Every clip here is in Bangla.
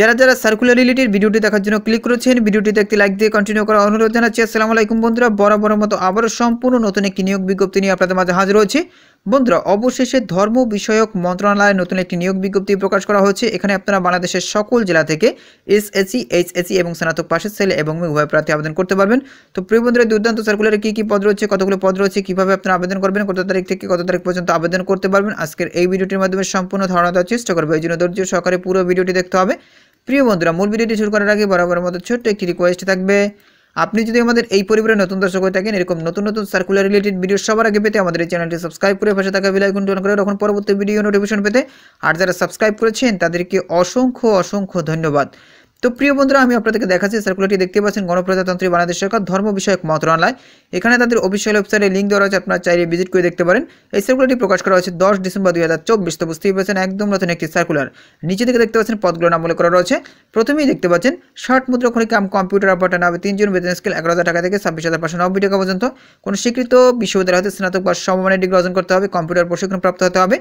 যারা সার্কুলার রিলেটেড ভিডিওটি দেখার জন্য ক্লিক করেছেন, ভিডিওটিতে একটি লাইক দিয়ে কন্টিনিউ করার অনুরোধ জানাচ্ছি। আসসালামু আলাইকুম বন্ধুরা, বরাবরের মতো আবারও সম্পূর্ণ নতুন একটি নিয়োগ বিজ্ঞপ্তি নিয়ে আপনাদের মাঝে হাজির হয়েছে। বন্ধুরা, অবশেষে ধর্ম বিষয়ক মন্ত্রণালয়ে নতুন একটি নিয়োগ বিজ্ঞপ্তি প্রকাশ করা হয়েছে। এখানে আপনারা বাংলাদেশের সকল জেলা থেকে এসএসসি, এইচএসসি এবং স্নাতক পাশের ছেলে এবং মেয়ে উভয় প্রার্থী আবেদন করতে পারবেন। তো প্রিয় বন্ধুরা, দুর্দান্ত সার্কুলারে কী পদ রয়েছে, কতগুলো পদ রয়েছে, কীভাবে আপনারা আবেদন করবেন, কত তারিখ থেকে কত তারিখ পর্যন্ত আবেদন করতে পারবেন, আজকের এই ভিডিওটির মাধ্যমে সম্পূর্ণ ধারণা দেওয়ার চেষ্টা করবো। এই জন্য ধৈর্য সহকারে পুরো ভিডিওটি দেখতে হবে। প্রিয় বন্ধুরা, মূল ভিডিওটি শুরু করার আগে বরাবরের মতো ছোট্ট একটি রিকোয়েস্ট থাকবে। আপনি যদি আমাদের এই পরিবারের নতুন দর্শক হয়ে থাকেন, এরকম নতুন নতুন সার্কুলার রিলেটেড ভিডিও সবার আগে পেতে আমাদের এই চ্যানেলটি সাবস্ক্রাইব করে পাশে থাকা বেল আইকনটি অন করে রাখুন পরবর্তী ভিডিও নোটিফিকেশন পেতে। আর যারা সাবস্ক্রাইব করেছেন তাদেরকে অসংখ্য ধন্যবাদ। তো প্রিয় বন্ধুরা, আমি আপনাদেরকে দেখাচ্ছি সার্কুলারটি দেখতে পাচ্ছেন গণপ্রজাতন্ত্রী বাংলাদেশ সরকার ধর্ম বিষয়ক মন্ত্রণালয়। এখানে তাদের অফিসিয়াল ওয়েবসাইটে লিঙ্ক দেওয়া রয়েছে, আপনারা চাইলে ভিজিট করে দেখতে পারেন। এই সার্কুলারটি প্রকাশ করা হয়েছে 10 ডিসেম্বর 2024। তো বুঝতেই পারছেন একদম নতুন একটি সার্কুলার। নিচে থেকে দেখতে পাচ্ছেন পদগুলোর নাম উল্লেখ করা রয়েছে। প্রথমেই দেখতে পাচ্ছেন শর্ট মুদ্রাক্ষরিক কাম কম্পিউটার অপারেটর নামে 3 জন, বেতন স্কেল 11,000 টাকা থেকে 26,590 টাকা পর্যন্ত। কোনো স্বীকৃত বিশ্ববিদ্যালয় হতে স্নাতক বা সমমানের ডিগ্রি অর্জন করতে হবে, কম্পিউটার প্রশিক্ষণ প্রাপ্ত হতে হবে।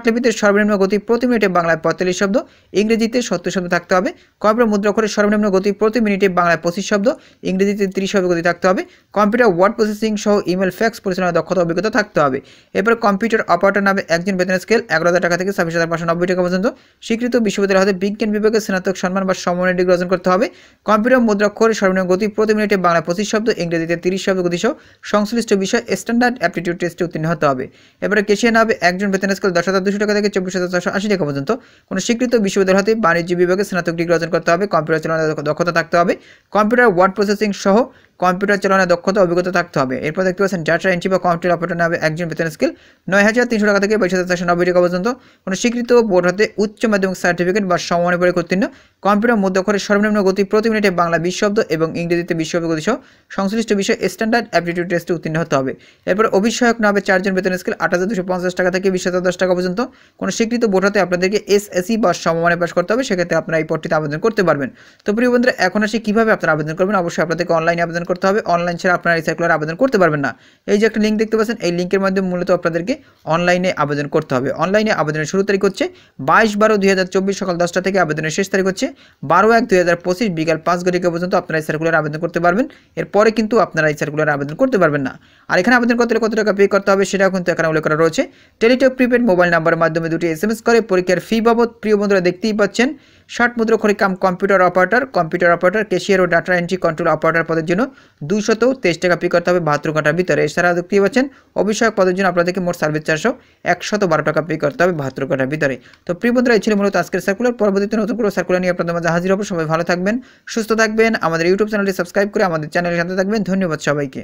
লিপিতে সর্বনিম্ন গতি প্রতি মিনিটে বাংলায় 45 শব্দ, ইংরেজিতে 70 শব্দ থাকতে হবে। কম্পিউটার মুদ্রাক্ষরের সর্বনিম্ন গতি প্রতি মিনিটে বাংলায় 25 শব্দ, ইংরেজিতে 30 শব্দ গতি থাকতে হবে। কম্পিউটার ওয়ার্ড প্রসেসিং সহ ইমেল ফ্যাক্স পরিচালনার দক্ষতা অভিজ্ঞতা থাকতে হবে। এরপর কম্পিউটার অপারেটর নামে একজন, বেতন স্কেল 11,000 টাকা থেকে 26,590 টাকা পর্যন্ত। স্বীকৃত বিশ্ববিদ্যালয় হতে বিজ্ঞান বিভাগে স্নাতক সম্মান বা সমমানের ডিগ্রি অর্জন করতে হবে। কম্পিউটার মুদ্রাক্ষরের সর্বনিম্ন গতি প্রতি মিনিটে বাংলায় 25 শব্দ, ইংরেজিতে 30 শব্দ গতি সহ সংশ্লিষ্ট বিষয় স্ট্যান্ডার্ড অ্যাপটিটিউড টেস্টে উত্তীর্ণ হতে হবে। এবারে কেশিয়ার নামে একজন, বেতন স্কেল 10,200 টাকা থেকে 24,480 টাকা পর্যন্ত। কোনো স্বীকৃত বিশ্ববিদ্যালয় হতে বাণিজ্য বিভাগে স্নাতক ডিগ্রি অর্জন করতে হবে, কম্পিউটার চালানোর দক্ষতা থাকতে হবে। কম্পিউটার ওয়ার্ড প্রসেসিং সহ কম্পিউটার চালানোর দক্ষতা অভিজ্ঞতা থাকতে হবে। এরপর দেখতে পাচ্ছেন ডাটা এন্ট্রি বা কম্পিউটার অপারেটর নামে একজন, বেতন স্কেল 9,300 টাকা থেকে 22,490 টাকা পর্যন্ত। কোনো স্বীকৃত বোর্ড হতে উচ্চ মাধ্যমিক সার্টিফিকেট বা সমমানের পরীক্ষা উত্তীর্ণ। কম্পিউটার মুদ্রাক্ষরের সর্বনিম্ন গতি প্রতি মিনিটে বাংলা 20 শব্দ এবং ইংরেজিতে 20 শব্দ গতি সহ সংশ্লিষ্ট বিষয় স্ট্যান্ডার্ড অ্যাপটিটিউড টেস্টে উত্তীর্ণ হতে হবে। এরপর অভিষয়ক নামে 4 জন, বেতন স্কেল 8,250 টাকা থেকে 20,010 টাকা পর্যন্ত। কোনো স্বীকৃত বোর্ড হতে আপনাদেরকে এসএসসি বা সমমানে পাস করতে হবে, সেক্ষেত্রে আপনারা এই পদটিতে আবেদন করতে পারবেন। তো প্রিয় বন্ধুরা, এখন আসি কীভাবে আপনারা আবেদন করবেন। অবশ্যই আপনাদেরকে অনলাইনে আবেদন করতে হবে, অনলাইন ছাড়া আপনারা এই সার্কুলার আবেদন করতে পারবেন না। এই যে একটা লিঙ্ক দেখতে পাচ্ছেন, এই লিঙ্কের মাধ্যমে মূলত আপনাদেরকে অনলাইনে আবেদন করতে হবে। অনলাইনে আবেদনের শুরু তারিখ হচ্ছে 22/12/2024 সকাল 10টা থেকে, আবেদনের শেষ তারিখ হচ্ছে 12/1/2025 বিকাল 5 ঘটিকা পর্যন্ত আপনারা এই সার্কুলার আবেদন করতে পারবেন। এরপরে কিন্তু আপনারা এই সার্কুলার আবেদন করতে পারবেন না। আর এখানে আবেদন করতে হলে কত টাকা পে করতে হবে সেটাও কিন্তু এখানে উল্লেখ করা রয়েছে। টেলিটক প্রিপেড মোবাইল নাম্বারের মাধ্যমে 2টি SMS করে পরীক্ষার ফি বাবদ, প্রিয় বন্ধুরা দেখতেই পাচ্ছেন, শর্ট মুদ্রাক্ষরিক কাম কম্পিউটার অপারেটর, ক্যাশিয়ার ও ডাটা এন্ট্রি কন্ট্রোল অপারেটর পদের জন্য 223 টাকা পে করতে হবে 72 ঘন্টার ভিতরে। এছাড়া দেখতেই পাচ্ছেন অভিষয়ক পদের জন্য আপনাদেরকে মোট সার্ভিস চার্জ 112 টাকা পে করতে হবে 72 ঘন্টার ভিতরে। তো প্রিয় বন্ধুরা, এই ছিল মূলত আজকের সার্কুলার। পরবর্তীতে নতুন কোনো সার্কুলার নিয়ে আপনাদের মাঝে হাজির হব। সবাই ভালো থাকবেন, সুস্থ থাকবেন, আমাদের ইউটিউব চ্যানেলটি সাবস্ক্রাইব করে আমাদের চ্যানেলের সাথে থাকবেন। ধন্যবাদ সবাইকে।